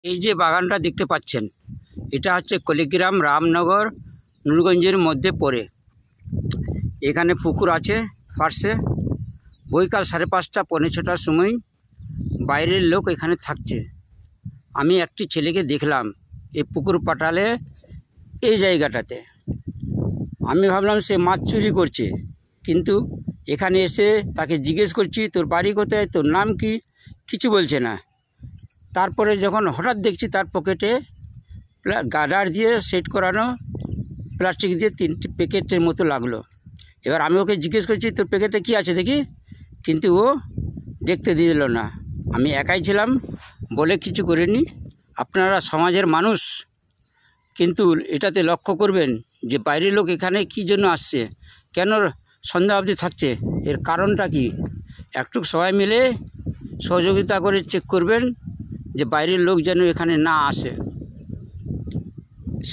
এই যে বাগানটা দেখতে পাচ্ছেন, এটা হচ্ছে কলিগ্রাম রামনগর নুরগঞ্জের মধ্যে পড়ে। এখানে পুকুর আছে পার্শ্বে। বৈকাল 5:30 পৌনে 6টার সময় বাইরের লোক এখানে থাকছে। আমি একটি ছেলেকে দেখলাম এই পুকুর পাটালে এই জায়গাটাতে। আমি ভাবলাম সে মাছ চুরি করছে, কিন্তু এখানে এসে তাকে জিজ্ঞেস করছি তোর বাড়ি কোথায়, তোর নাম কি, কিছু বলছে না। তারপরে যখন হঠাৎ দেখছি তার পকেটে গার্ডার দিয়ে সেট করানো প্লাস্টিক দিয়ে 3টি প্যাকেটের মতো লাগলো। এবার আমি ওকে জিজ্ঞেস করছি তোর প্যাকেটে কী আছে দেখি, কিন্তু ও দেখতে দিল না। আমি একাই ছিলাম বলে কিছু করিনি। আপনারা সমাজের মানুষ, কিন্তু এটাতে লক্ষ্য করবেন যে বাইরের লোক এখানে কী জন্য আসছে, কেন সন্ধ্যা অবধি থাকছে, এর কারণটা কি। একটু সবাই মিলে সহযোগিতা করে চেক করবেন যে বাইরের লোক যেন এখানে না আসে।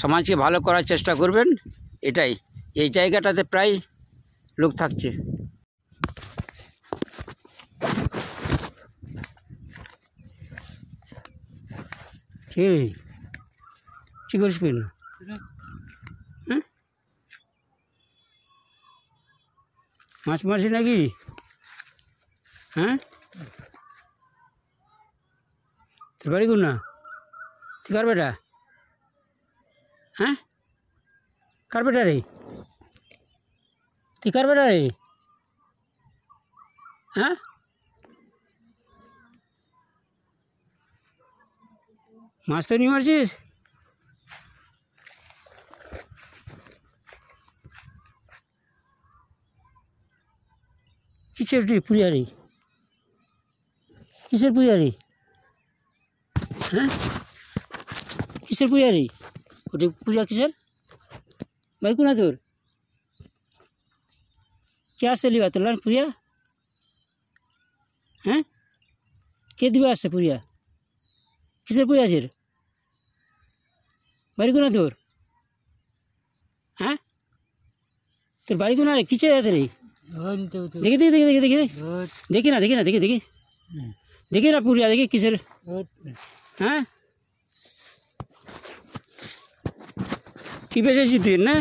সমাজকে ভালো করার চেষ্টা করবেন, এটাই। এই জায়গাটাতে প্রায় লোক থাকছে। কী করিস পেন? হ্যাঁ, মাছ মারছি নাকি? হ্যাঁ, তোর বাড়ি কোন না? তুই কার বেটা? হ্যাঁ, কার বেটা রে? তুই কার বেটা রে? হ্যাঁ, মাছ তো নিয়ে মারছিস? কিসের পূজারি? কিসের পূজারি? হ্যাঁ, কিসের পূজারি? ওটা পূজা কিসের? ভাই কোনা তোর? क्या से लिया তোর পূজা? হ্যাঁ, কে দিবে আসছে পূজা? কিসের পূজা আছে? বাড়ি কোনা তোর? হ্যাঁ, তোর বাড়ি কোনা রে? কিসের আছে রে? দেখি দেখি দেখি দেখি দেখি দেখি না দেখি না দেখি দেখি দেখি না পূজা দেখি কিসের? হ্যাঁ, কি বেঁচেছি তুই না?